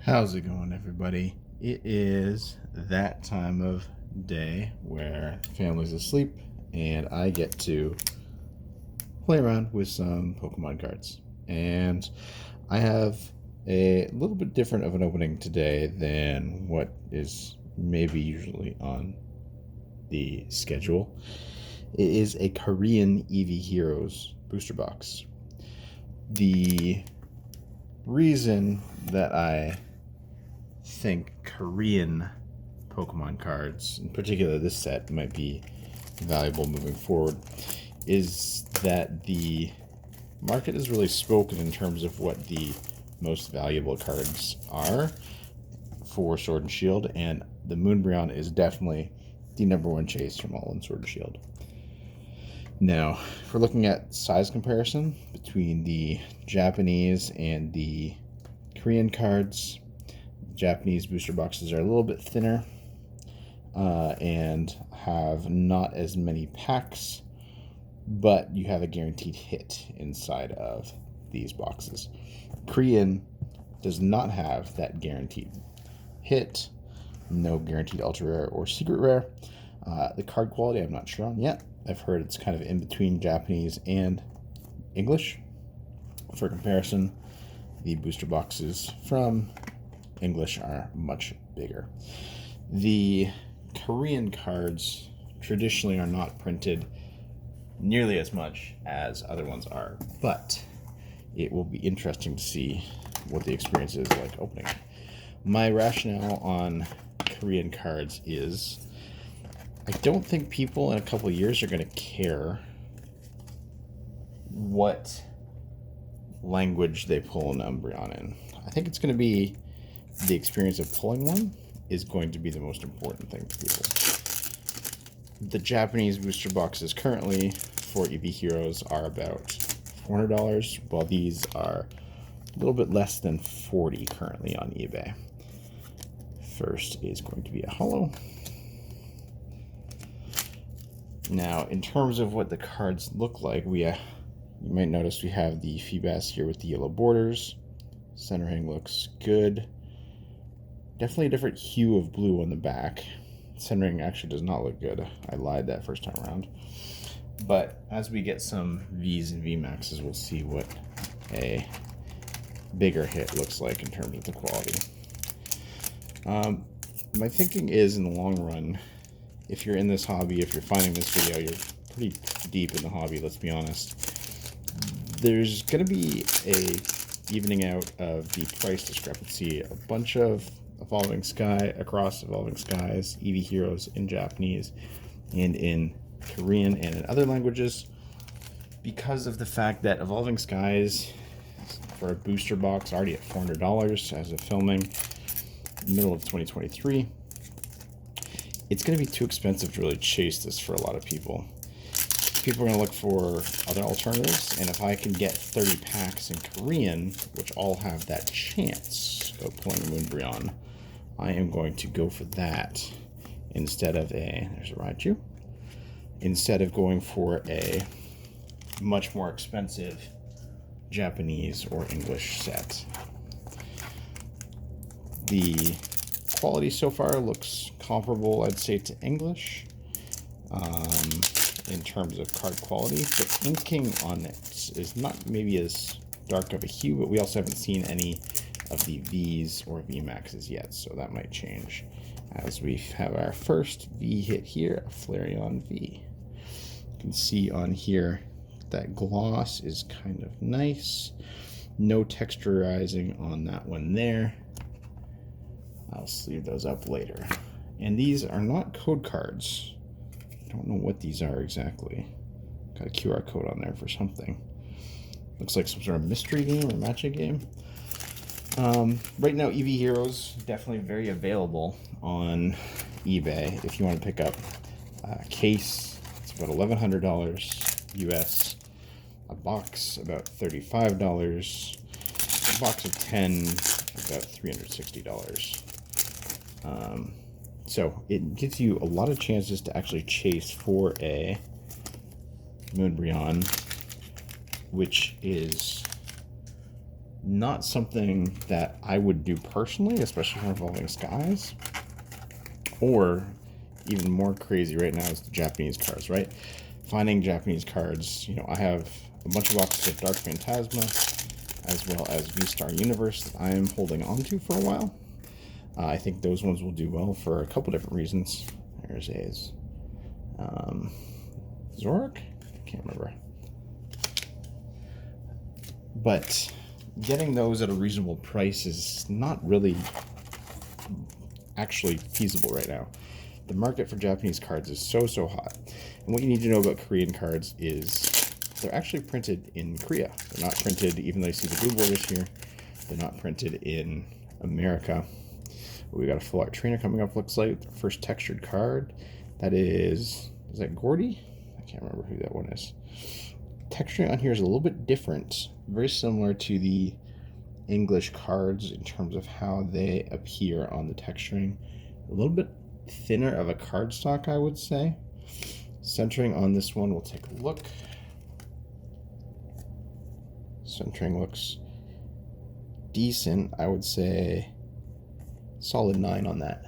How's it going, everybody? It is that time of day where family's asleep and I get to play around with some Pokemon cards. And I have a little bit different of an opening today than what is maybe usually on the schedule. It is a Korean Eevee Heroes booster box. The reason that I think Korean Pokemon cards, in particular this set, might be valuable moving forward is that the market has really spoken in terms of what the most valuable cards are for Sword and Shield, and the Moonbreon is definitely the number one chase from all in Sword and Shield. Now, if we're looking at size comparison between the Japanese and the Korean cards, Japanese booster boxes are a little bit thinner and have not as many packs, but you have a guaranteed hit inside of these boxes. Korean does not have that guaranteed hit, no guaranteed ultra rare or secret rare. The card quality I'm not sure on yet. I've heard it's kind of in between Japanese and English. For comparison, the booster boxes from English are much bigger. The Korean cards traditionally are not printed nearly as much as other ones are, but it will be interesting to see what the experience is like opening. My rationale on Korean cards is I don't think people in a couple of years are going to care what language they pull an Umbreon in. I think it's going to be the experience of pulling one is going to be the most important thing to people. The Japanese booster boxes currently for Eevee Heroes are about $400, while these are a little bit less than $40 currently on eBay. First is going to be a holo. Now, in terms of what the cards look like, you might notice we have the Feebas here with the yellow borders. Centering looks good. Definitely a different hue of blue on the back. Centering actually does not look good. I lied that first time around. But as we get some Vs and VMAXs, we'll see what a bigger hit looks like in terms of the quality. My thinking is, in the long run, if you're in this hobby, if you're finding this video, you're pretty deep in the hobby, let's be honest. There's going to be a evening out of the price discrepancy. A bunch of Evolving Skies, Eevee Heroes in Japanese and in Korean and in other languages, because of the fact that Evolving Skies for a booster box already at $400 as of filming, middle of 2023. It's going to be too expensive to really chase this for a lot of people. People are going to look for other alternatives, and if I can get 30 packs in Korean, which all have that chance of pulling a Moonbreon, I am going to go for that instead of there's a Raichu, instead of going for a much more expensive Japanese or English set. The quality so far looks comparable, I'd say, to English in terms of card quality. The inking on it is not maybe as dark of a hue, but we also haven't seen any of the Vs or VMAXs yet, so that might change as we have our first V hit here, a Flareon V. You can see on here that gloss is kind of nice. No texturizing on that one there. I'll sleeve those up later. And these are not code cards. I don't know what these are exactly. Got a QR code on there for something. Looks like some sort of mystery game or matching game. Right now, Eevee Heroes definitely very available on eBay. If you want to pick up a case, it's about $1,100 US. A box, about $35. A box of 10, about $360. So it gives you a lot of chances to actually chase for a Moonbreon, which is not something that I would do personally, especially for Evolving Skies. Or even more crazy right now is the Japanese cards, right? Finding Japanese cards, I have a bunch of boxes of Dark Phantasma, as well as V-Star Universe that I am holding on to for a while. I think those ones will do well for a couple different reasons. There's a Zorak? I can't remember. But getting those at a reasonable price is not really actually feasible right now. The market for Japanese cards is so hot. And what you need to know about Korean cards is they're actually printed in Korea. They're not printed, even though you see the blue borders here, they're not printed in America. We got a full art trainer coming up, looks like. The first textured card. That is that Gordy? I can't remember who that one is. Texturing on here is a little bit different. Very similar to the English cards in terms of how they appear on the texturing. A little bit thinner of a cardstock, I would say. Centering on this one, we'll take a look. Centering looks decent. I would say solid 9 on that.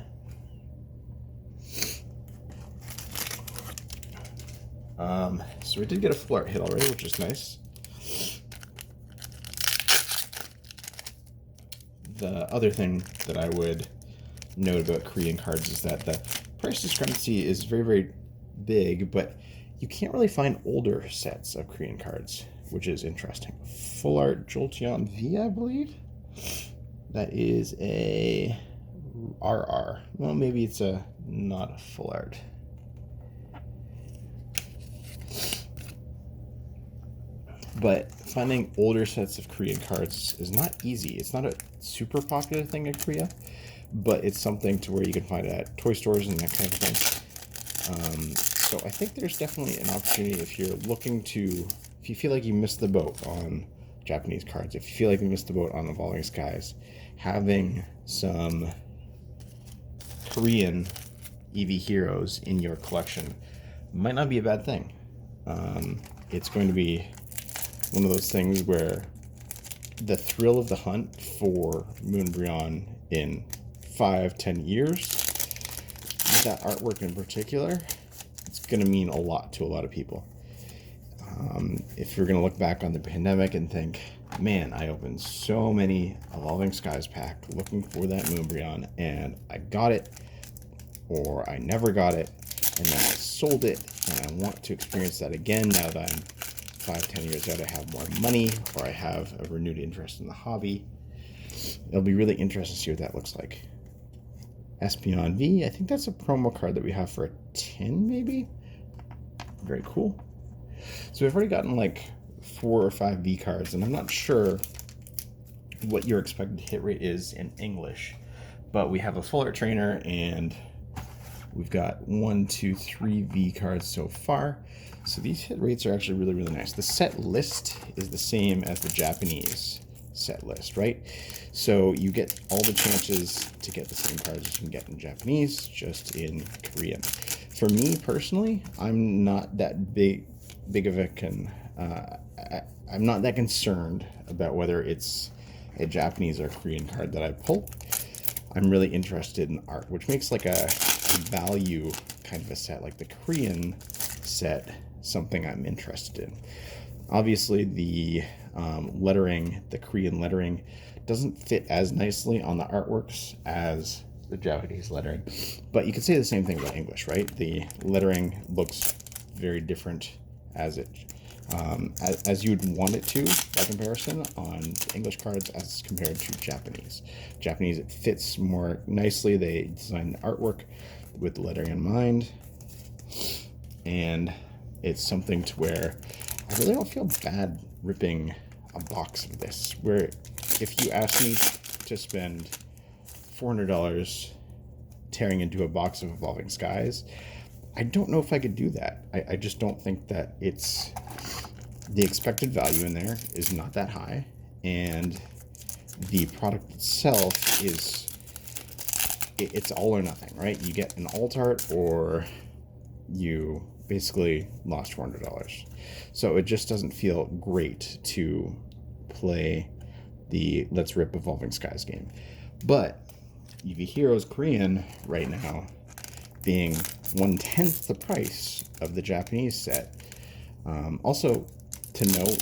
So we did get a full art hit already, which is nice. The other thing that I would note about Korean cards is that the price discrepancy is very big, but you can't really find older sets of Korean cards, which is interesting. Full art Jolteon V, I believe. That is a RR. Well, maybe it's not a full art. But finding older sets of Korean cards is not easy. It's not a super popular thing in Korea, but it's something to where you can find it at toy stores and that kind of thing. So I think there's definitely an opportunity if you're looking to, if you feel like you missed the boat on Japanese cards, if you feel like you missed the boat on Evolving Skies, having some Korean Eevee Heroes in your collection might not be a bad thing. It's going to be one of those things where the thrill of the hunt for Moonbreon in 5-10 years, that artwork in particular, it's going to mean a lot to a lot of people. If you're going to look back on the pandemic and think, man, I opened so many Evolving Skies pack looking for that Moonbreon, and I got it, or I never got it, and then I sold it, and I want to experience that again now that I'm 5-10 years out, I have more money, or I have a renewed interest in the hobby. It'll be really interesting to see what that looks like. Espeon V, I think that's a promo card that we have for a 10, maybe? Very cool. So we've already gotten like 4 or 5 V cards, and I'm not sure what your expected hit rate is in English, but we have a full art trainer, and we've got 1, 2, 3 V cards so far. So these hit rates are actually really nice. The set list is the same as the Japanese set list, right? So you get all the chances to get the same cards as you can get in Japanese, just in Korean. For me personally, I'm not that big of a I'm not that concerned about whether it's a Japanese or Korean card that I pull. I'm really interested in art, which makes like a value kind of a set, like the Korean set, something I'm interested in. Obviously, the lettering, the Korean lettering, doesn't fit as nicely on the artworks as the Japanese lettering, but you could say the same thing about English, right? The lettering looks very different as you would want it to by comparison on English cards as compared to Japanese. Japanese, it fits more nicely. They design the artwork with the lettering in mind, and it's something to where I really don't feel bad ripping a box of this, where if you ask me to spend $400 tearing into a box of Evolving Skies, I don't know if I could do that. I just don't think that it's, the expected value in there is not that high, and the product itself is, it's all or nothing, right? You get an alt art or you basically lost $400. So it just doesn't feel great to play the Let's Rip Evolving Skies game. But Eevee Heroes Korean right now being 1/10 the price of the Japanese set. Also, to note,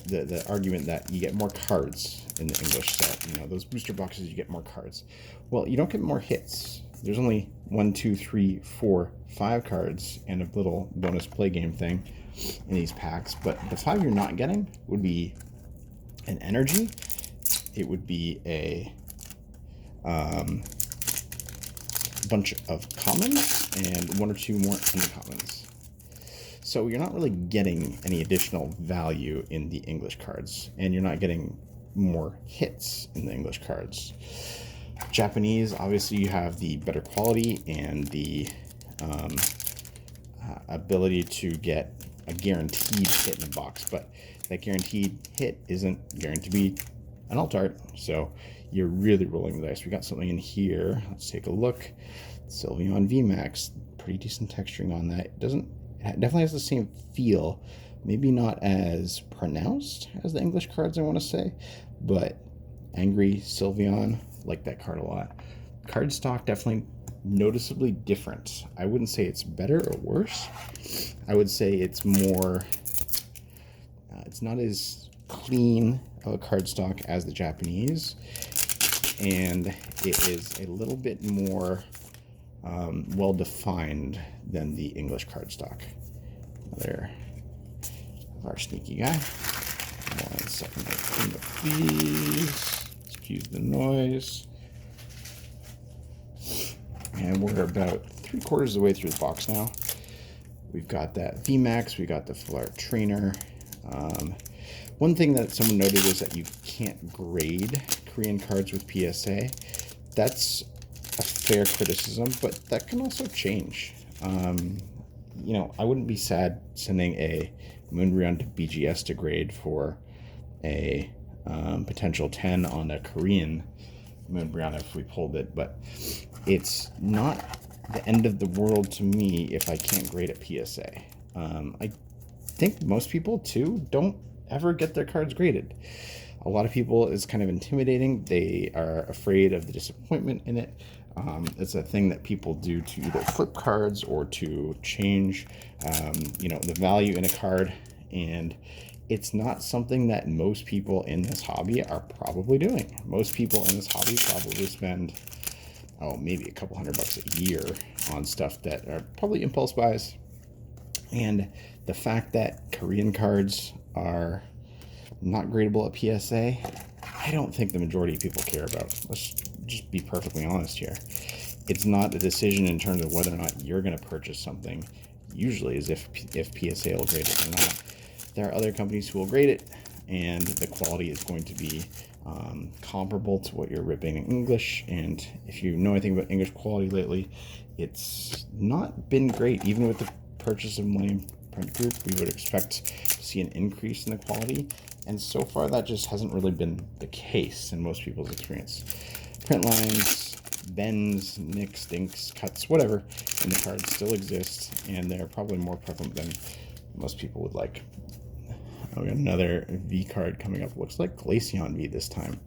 the argument that you get more cards in the English set. Those booster boxes, you get more cards. Well, you don't get more hits. There's only 1, 2, 3, 4, 5 cards and a little bonus play game thing in these packs. But the 5 you're not getting would be an energy. It would be a bunch of commons and 1 or 2 more uncommons. So you're not really getting any additional value in the English cards, and you're not getting more hits in the English cards. Japanese, obviously, you have the better quality and the ability to get a guaranteed hit in a box, but that guaranteed hit isn't guaranteed to be an alt art, so you're really rolling the dice. We got something in here. Let's take a look. Sylveon VMAX, pretty decent texturing on that. It definitely has the same feel, maybe not as pronounced as the English cards, I want to say, but Angry Sylveon, like that card a lot. Card stock definitely noticeably different. I wouldn't say it's better or worse. I would say it's more, it's not as clean of a card stock as the Japanese, and it is a little bit more well defined than the English cardstock. There, our sneaky guy. 1 second, please. Excuse the noise. And we're about 3/4 of the way through the box now. We've got that VMAX. We got the Full Art Trainer. One thing that someone noted was that you can't grade Korean cards with PSA. That's a fair criticism, but that can also change. I wouldn't be sad sending a Moonbreon to BGS to grade for a potential 10 on a Korean Moonbreon if we pulled it, but it's not the end of the world to me if I can't grade at PSA. I think most people, too, don't ever get their cards graded. A lot of people, it's kind of intimidating. They are afraid of the disappointment in it. It's a thing that people do to either flip cards or to change, the value in a card. And it's not something that most people in this hobby are probably doing. Most people in this hobby probably spend, maybe a couple $100 a year on stuff that are probably impulse buys. And the fact that Korean cards are not gradable at PSA, I don't think the majority of people care about. Let's just be perfectly honest here. It's not a decision in terms of whether or not you're going to purchase something, usually is if PSA will grade it or not. There are other companies who will grade it, and the quality is going to be comparable to what you're ripping in English. And if you know anything about English quality lately, it's not been great. Even with the purchase of Millennium Print Group, we would expect to see an increase in the quality, and so far that just hasn't really been the case in most people's experience. Print lines, bends, nicks, dinks, cuts, whatever in the cards still exist, and they're probably more prevalent than most people would like. We got another V card coming up. Looks like Glaceon V this time.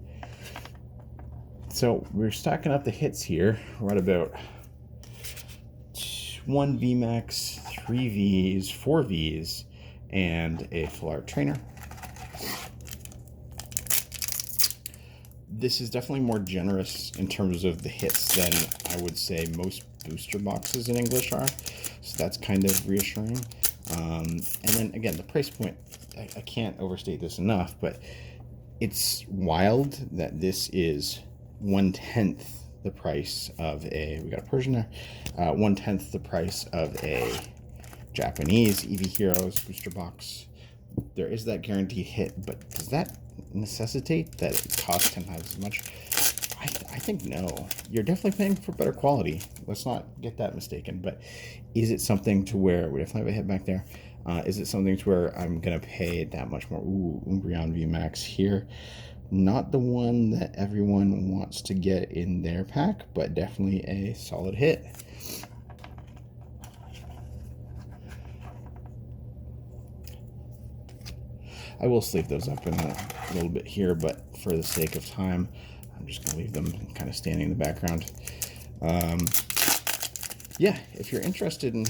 So we're stacking up the hits here. We're at about 1 VMAX, 3 Vs, 4 Vs, and a Full Art Trainer. This is definitely more generous in terms of the hits than I would say most booster boxes in English are. So that's kind of reassuring. And then again, the price point, I can't overstate this enough, but it's wild that this is 1/10 the price of we got a Persian there, 1/10 the price of a Japanese Eevee Heroes booster box. There is that guaranteed hit, but does that necessitate that it costs 10 times as much? I think no. You're definitely paying for better quality. Let's not get that mistaken. But is it something to where we definitely have a hit back there? Is it something to where I'm gonna pay that much more? Ooh, Moonbreon VMAX here. Not the one that everyone wants to get in their pack, but definitely a solid hit. I will sleeve those up in a little bit here, but for the sake of time, I'm just going to leave them kind of standing in the background. Yeah, if you're interested in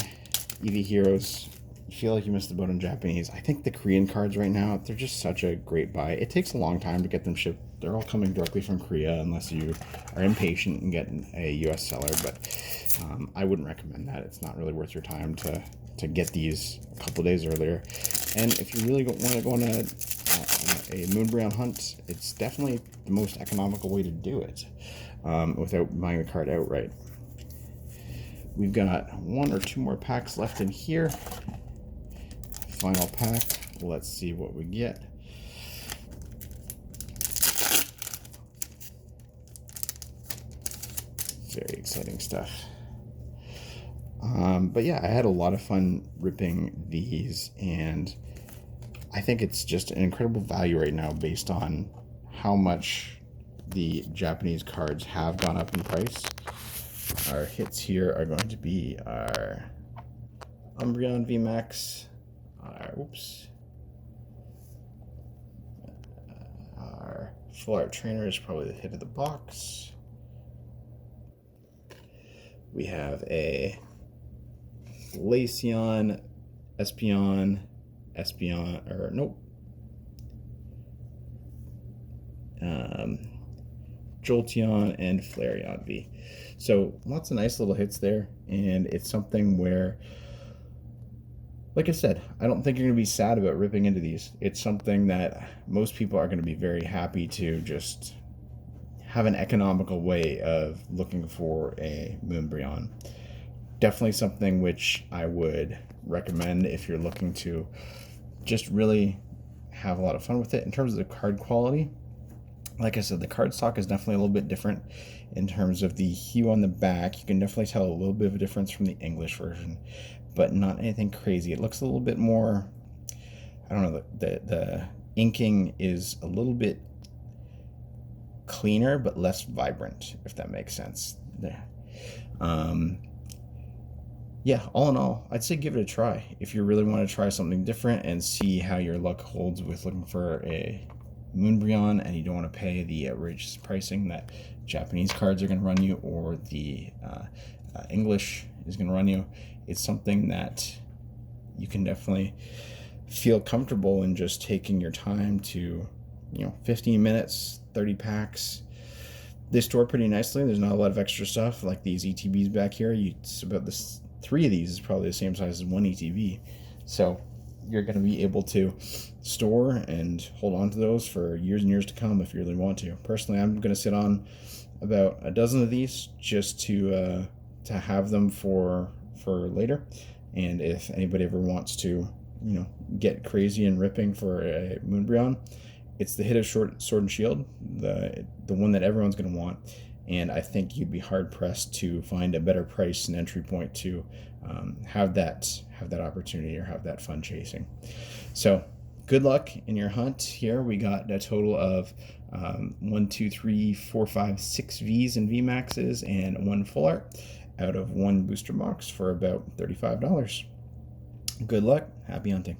Eevee Heroes, you feel like you missed the boat on Japanese, I think the Korean cards right now, they're just such a great buy. It takes a long time to get them shipped. They're all coming directly from Korea unless you are impatient and get a US seller, but I wouldn't recommend that. It's not really worth your time to get these a couple days earlier. And if you really want to go on a Moonbreon hunt, it's definitely the most economical way to do it without buying the card outright. We've got 1 or 2 more packs left in here. Final pack. Let's see what we get. Very exciting stuff. But yeah, I had a lot of fun ripping these, and I think it's just an incredible value right now based on how much the Japanese cards have gone up in price. Our hits here are going to be our Moonbreon VMAX, our Full Art Trainer is probably the hit of the box. We have a Glaceon, Jolteon, and Flareon V. So lots of nice little hits there, and it's something where, like I said, I don't think you're going to be sad about ripping into these. It's something that most people are going to be very happy to just have an economical way of looking for a Moonbreon. Definitely something which I would recommend if you're looking to just really have a lot of fun with it. In terms of the card quality, like I said, the card stock is definitely a little bit different in terms of the hue on the back. You can definitely tell a little bit of a difference from the English version, but not anything crazy. It looks a little bit more, I don't know, the inking is a little bit cleaner but less vibrant, if that makes sense. Yeah, all in all, I'd say give it a try if you really want to try something different and see how your luck holds with looking for a Moonbreon, and you don't want to pay the outrageous pricing that Japanese cards are going to run you, or the English is going to run you. It's something that you can definitely feel comfortable in just taking your time to, 15 minutes, 30 packs. They store pretty nicely. There's not a lot of extra stuff like these ETBs back here. It's about this. 3 of these is probably the same size as 1 ETB. So you're going to be able to store and hold on to those for years and years to come if you really want to. Personally, I'm going to sit on about a dozen of these just to have them for later. And if anybody ever wants to, get crazy and ripping for a Moonbreon, it's the hit of Sword and Shield, the one that everyone's going to want. And I think you'd be hard pressed to find a better price and entry point to have that opportunity or have that fun chasing. So good luck in your hunt. Here we got a total of 1, 2, 3, 4, 5, 6 V's and VMAXs and 1 full art out of 1 booster box for about $35. Good luck. Happy hunting.